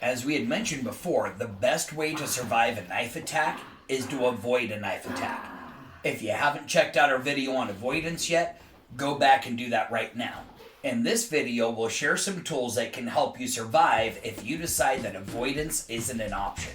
As we had mentioned before, the best way to survive a knife attack is to avoid a knife attack. If you haven't checked out our video on avoidance yet, go back and do that right now. In this video, we'll share some tools that can help you survive if you decide that avoidance isn't an option.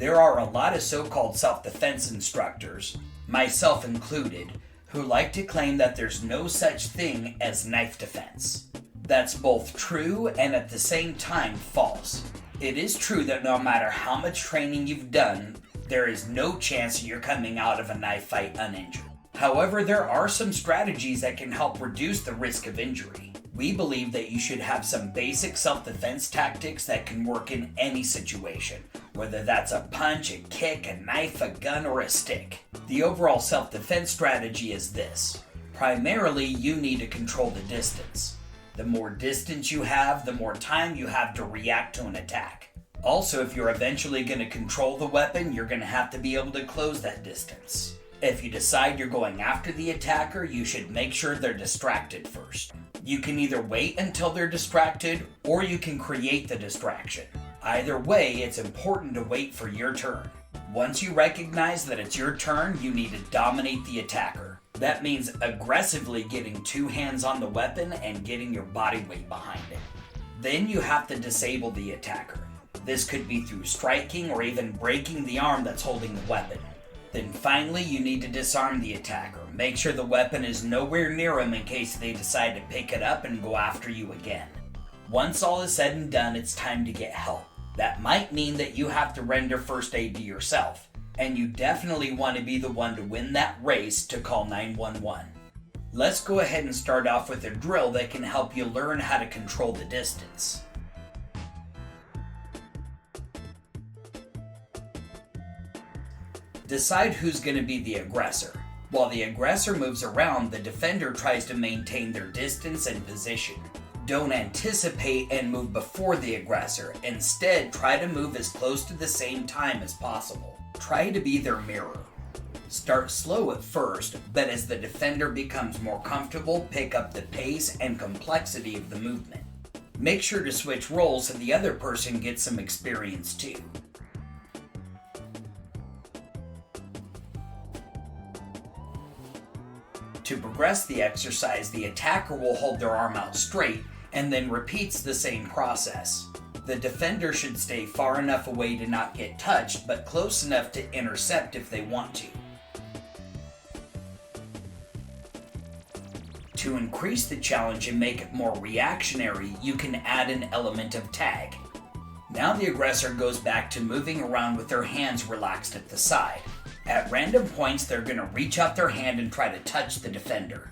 There are a lot of so-called self-defense instructors, myself included, who like to claim that there's no such thing as knife defense. That's both true and at the same time false. It is true that no matter how much training you've done, there is no chance you're coming out of a knife fight uninjured. However, there are some strategies that can help reduce the risk of injury. We believe that you should have some basic self-defense tactics that can work in any situation, whether that's a punch, a kick, a knife, a gun, or a stick. The overall self-defense strategy is this. Primarily, you need to control the distance. The more distance you have, the more time you have to react to an attack. Also, if you're eventually going to control the weapon, you're going to have to be able to close that distance. If you decide you're going after the attacker, you should make sure they're distracted first. You can either wait until they're distracted, or you can create the distraction. Either way, it's important to wait for your turn. Once you recognize that it's your turn, you need to dominate the attacker. That means aggressively getting two hands on the weapon and getting your body weight behind it. Then you have to disable the attacker. This could be through striking or even breaking the arm that's holding the weapon. Then finally, you need to disarm the attacker. Make sure the weapon is nowhere near him in case they decide to pick it up and go after you again. Once all is said and done, it's time to get help. That might mean that you have to render first aid to yourself, and you definitely want to be the one to win that race to call 911. Let's go ahead and start off with a drill that can help you learn how to control the distance. Decide who's going to be the aggressor. While the aggressor moves around, the defender tries to maintain their distance and position. Don't anticipate and move before the aggressor. Instead, try to move as close to the same time as possible. Try to be their mirror. Start slow at first, but as the defender becomes more comfortable, pick up the pace and complexity of the movement. Make sure to switch roles so the other person gets some experience too. To progress the exercise, the attacker will hold their arm out straight and then repeats the same process. The defender should stay far enough away to not get touched, but close enough to intercept if they want to. To increase the challenge and make it more reactionary, you can add an element of tag. Now the aggressor goes back to moving around with their hands relaxed at the side. At random points, they're going to reach out their hand and try to touch the defender.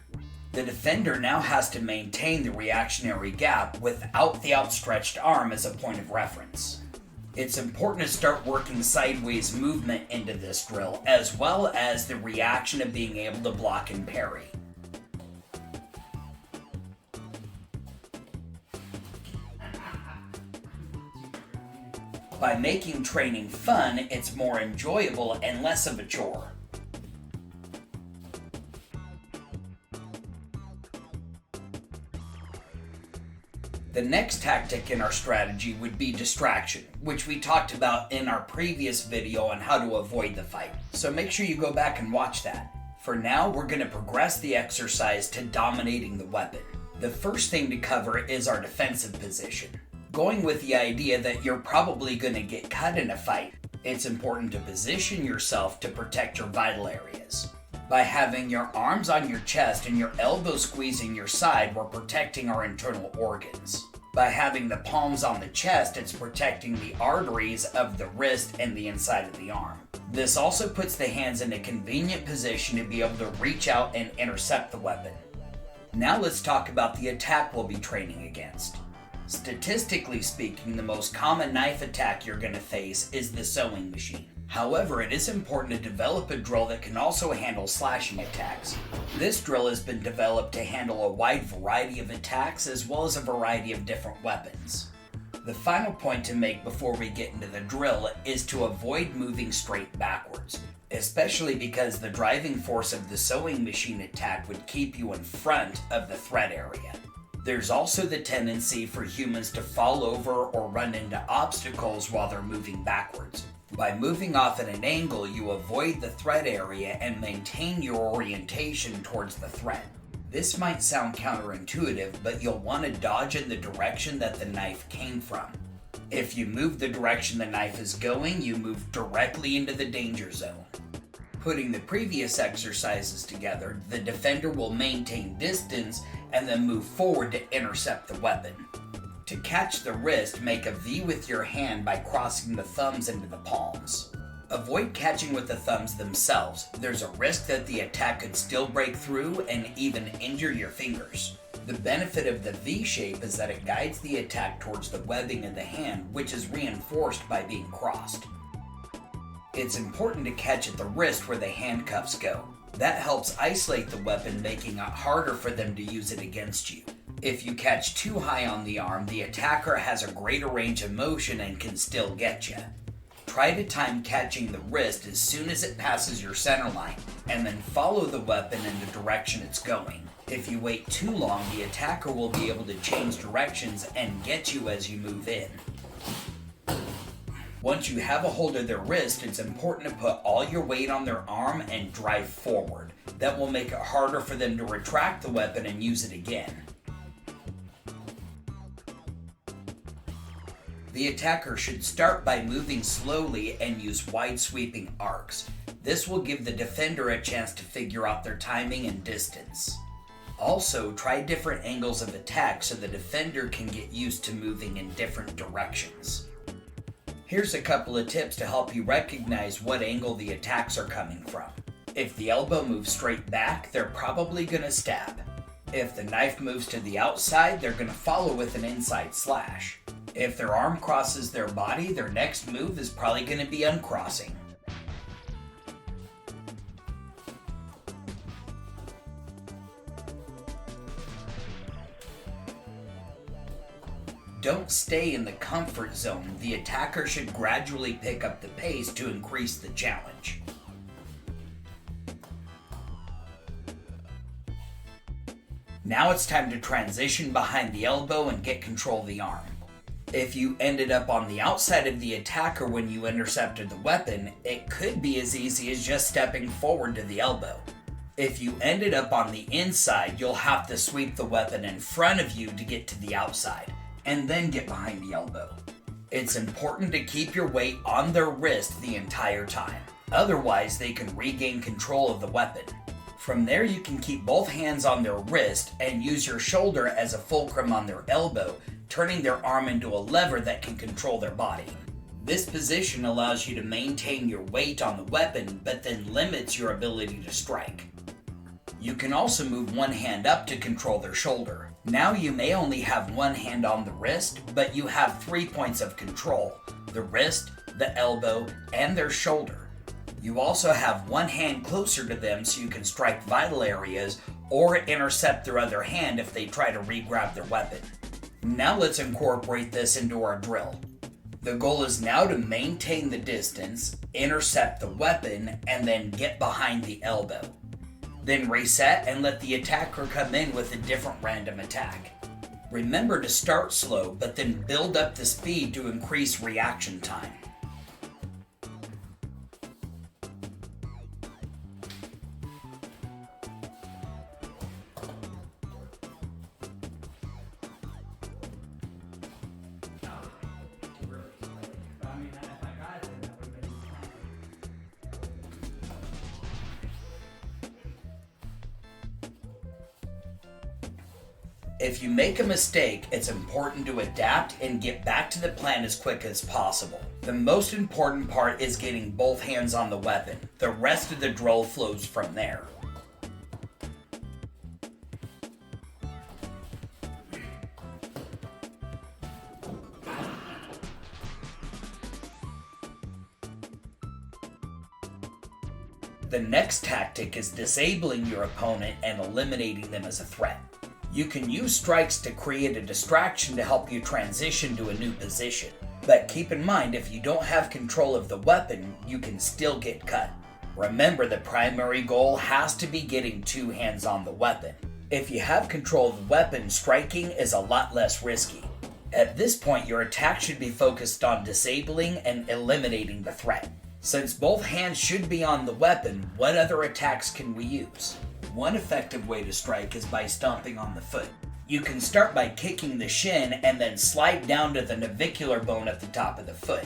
The defender now has to maintain the reactionary gap without the outstretched arm as a point of reference. It's important to start working sideways movement into this drill, as well as the reaction of being able to block and parry. By making training fun, it's more enjoyable and less of a chore. The next tactic in our strategy would be distraction, which we talked about in our previous video on how to avoid the fight. So make sure you go back and watch that. For now, we're going to progress the exercise to dominating the weapon. The first thing to cover is our defensive position. Going with the idea that you're probably going to get cut in a fight, it's important to position yourself to protect your vital areas. By having your arms on your chest and your elbows squeezing your side, we're protecting our internal organs. By having the palms on the chest, it's protecting the arteries of the wrist and the inside of the arm. This also puts the hands in a convenient position to be able to reach out and intercept the weapon. Now let's talk about the attack we'll be training against. Statistically speaking, the most common knife attack you're going to face is the sewing machine. However, it is important to develop a drill that can also handle slashing attacks. This drill has been developed to handle a wide variety of attacks as well as a variety of different weapons. The final point to make before we get into the drill is to avoid moving straight backwards, especially because the driving force of the sewing machine attack would keep you in front of the thread area. There's also the tendency for humans to fall over or run into obstacles while they're moving backwards. By moving off at an angle, you avoid the thread area and maintain your orientation towards the thread. This might sound counterintuitive, but you'll want to dodge in the direction that the knife came from. If you move the direction the knife is going, you move directly into the danger zone. Putting the previous exercises together, the defender will maintain distance and then move forward to intercept the weapon. To catch the wrist, make a V with your hand by crossing the thumbs into the palms. Avoid catching with the thumbs themselves. There's a risk that the attack could still break through and even injure your fingers. The benefit of the V shape is that it guides the attack towards the webbing of the hand, which is reinforced by being crossed. It's important to catch at the wrist where the handcuffs go. That helps isolate the weapon, making it harder for them to use it against you. If you catch too high on the arm, the attacker has a greater range of motion and can still get you. Try to time catching the wrist as soon as it passes your center line, and then follow the weapon in the direction it's going. If you wait too long, the attacker will be able to change directions and get you as you move in. Once you have a hold of their wrist, it's important to put all your weight on their arm and drive forward. That will make it harder for them to retract the weapon and use it again. The attacker should start by moving slowly and use wide sweeping arcs. This will give the defender a chance to figure out their timing and distance. Also, try different angles of attack so the defender can get used to moving in different directions. Here's a couple of tips to help you recognize what angle the attacks are coming from. If the elbow moves straight back, they're probably going to stab. If the knife moves to the outside, they're going to follow with an inside slash. If their arm crosses their body, their next move is probably going to be uncrossing. Don't stay in the comfort zone. The attacker should gradually pick up the pace to increase the challenge. Now it's time to transition behind the elbow and get control of the arm. If you ended up on the outside of the attacker when you intercepted the weapon, it could be as easy as just stepping forward to the elbow. If you ended up on the inside, you'll have to sweep the weapon in front of you to get to the outside, and then get behind the elbow. It's important to keep your weight on their wrist the entire time. Otherwise, they can regain control of the weapon. From there, you can keep both hands on their wrist and use your shoulder as a fulcrum on their elbow, turning their arm into a lever that can control their body. This position allows you to maintain your weight on the weapon, but then limits your ability to strike. You can also move one hand up to control their shoulder. Now you may only have one hand on the wrist, but you have 3 points of control: the wrist, the elbow, and their shoulder. You also have one hand closer to them so you can strike vital areas or intercept their other hand if they try to re-grab their weapon. Now let's incorporate this into our drill. The goal is now to maintain the distance, intercept the weapon, and then get behind the elbow. Then reset and let the attacker come in with a different random attack. Remember to start slow, but then build up the speed to increase reaction time. If you make a mistake, it's important to adapt and get back to the plan as quick as possible. The most important part is getting both hands on the weapon. The rest of the drill flows from there. The next tactic is disabling your opponent and eliminating them as a threat. You can use strikes to create a distraction to help you transition to a new position. But keep in mind, if you don't have control of the weapon, you can still get cut. Remember, the primary goal has to be getting two hands on the weapon. If you have control of the weapon, striking is a lot less risky. At this point, your attack should be focused on disabling and eliminating the threat. Since both hands should be on the weapon, what other attacks can we use? One effective way to strike is by stomping on the foot. You can start by kicking the shin and then slide down to the navicular bone at the top of the foot.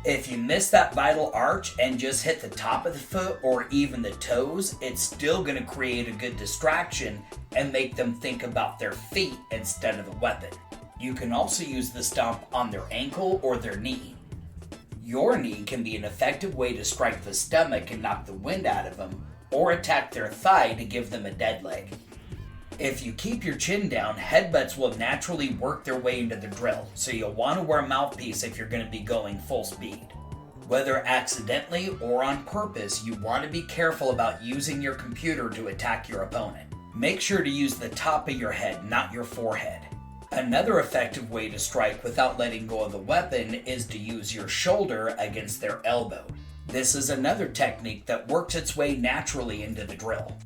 If you miss that vital arch and just hit the top of the foot or even the toes, it's still going to create a good distraction and make them think about their feet instead of the weapon. You can also use the stomp on their ankle or their knee. Your knee can be an effective way to strike the stomach and knock the wind out of them, or attack their thigh to give them a dead leg. If you keep your chin down, headbutts will naturally work their way into the drill, so you'll want to wear a mouthpiece if you're going to be going full speed. Whether accidentally or on purpose, you want to be careful about using your computer to attack your opponent. Make sure to use the top of your head, not your forehead. Another effective way to strike without letting go of the weapon is to use your shoulder against their elbow. This is another technique that works its way naturally into the drill.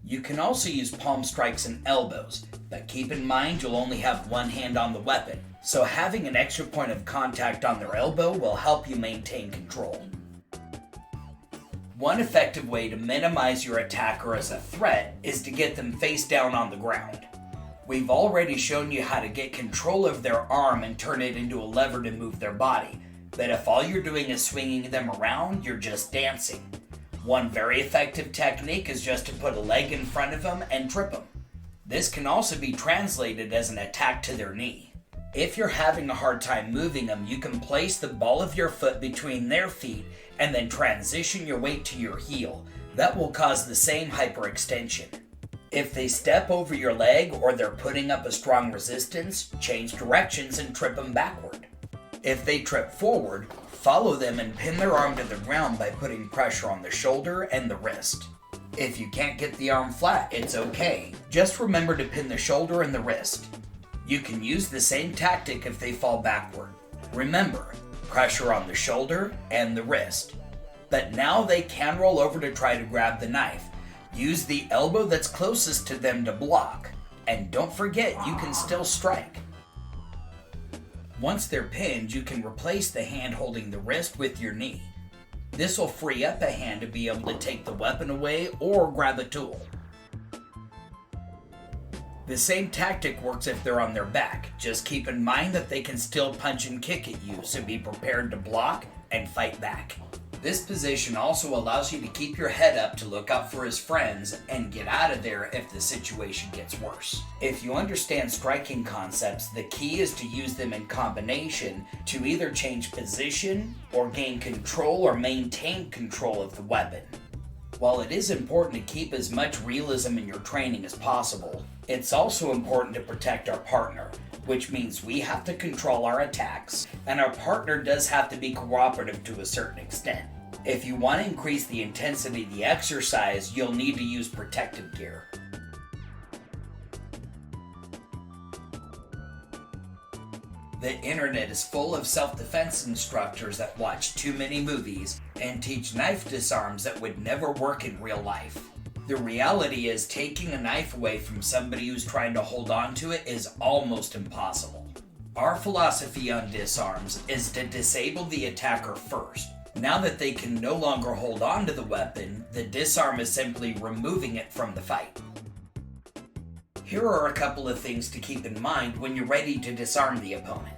You can also use palm strikes and elbows, but keep in mind you'll only have one hand on the weapon, so having an extra point of contact on their elbow will help you maintain control. One effective way to minimize your attacker as a threat is to get them face down on the ground. We've already shown you how to get control of their arm and turn it into a lever to move their body, but if all you're doing is swinging them around, you're just dancing. One very effective technique is just to put a leg in front of them and trip them. This can also be translated as an attack to their knee. If you're having a hard time moving them, you can place the ball of your foot between their feet and then transition your weight to your heel. That will cause the same hyperextension. If they step over your leg or they're putting up a strong resistance, change directions and trip them backward. If they trip forward, follow them and pin their arm to the ground by putting pressure on the shoulder and the wrist. If you can't get the arm flat, it's okay. Just remember to pin the shoulder and the wrist. You can use the same tactic if they fall backward. Remember, pressure on the shoulder and the wrist. But now they can roll over to try to grab the knife. Use the elbow that's closest to them to block. And don't forget, you can still strike. Once they're pinned, you can replace the hand holding the wrist with your knee. This will free up a hand to be able to take the weapon away or grab a tool. The same tactic works if they're on their back. Just keep in mind that they can still punch and kick at you, so be prepared to block and fight back. This position also allows you to keep your head up to look out for his friends and get out of there if the situation gets worse. If you understand striking concepts, the key is to use them in combination to either change position or gain control or maintain control of the weapon. While it is important to keep as much realism in your training as possible, it's also important to protect our partner, which means we have to control our attacks, and our partner does have to be cooperative to a certain extent. If you want to increase the intensity of the exercise, you'll need to use protective gear. The internet is full of self-defense instructors that watch too many movies and teach knife disarms that would never work in real life. The reality is, taking a knife away from somebody who's trying to hold on to it is almost impossible. Our philosophy on disarms is to disable the attacker first. Now that they can no longer hold on to the weapon, the disarm is simply removing it from the fight. Here are a couple of things to keep in mind when you're ready to disarm the opponent.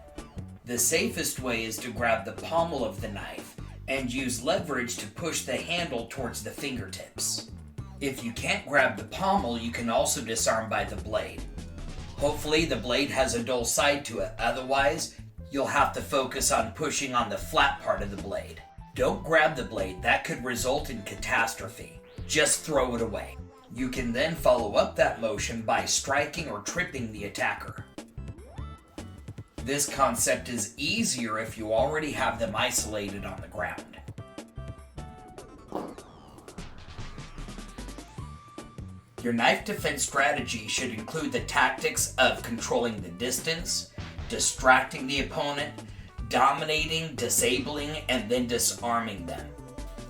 The safest way is to grab the pommel of the knife and use leverage to push the handle towards the fingertips. If you can't grab the pommel, you can also disarm by the blade. Hopefully the blade has a dull side to it, otherwise you'll have to focus on pushing on the flat part of the blade. Don't grab the blade, that could result in catastrophe. Just throw it away. You can then follow up that motion by striking or tripping the attacker. This concept is easier if you already have them isolated on the ground. Your knife defense strategy should include the tactics of controlling the distance, distracting the opponent, dominating, disabling, and then disarming them.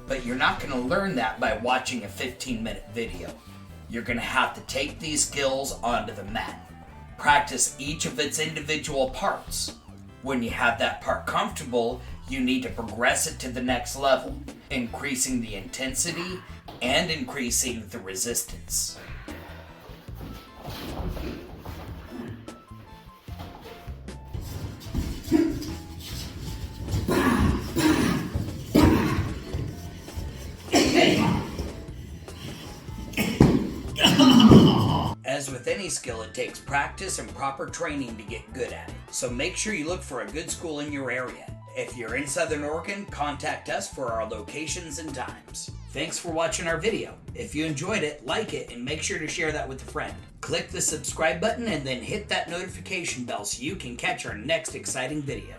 But you're not going to learn that by watching a 15-minute video. You're going to have to take these skills onto the mat. Practice each of its individual parts. When you have that part comfortable, you need to progress it to the next level, increasing the intensity and increasing the resistance. As with any skill, it takes practice and proper training to get good at it. So make sure you look for a good school in your area. If you're in Southern Oregon, contact us for our locations and times. Thanks for watching our video. If you enjoyed it, like it, and make sure to share that with a friend. Click the subscribe button and then hit that notification bell so you can catch our next exciting video.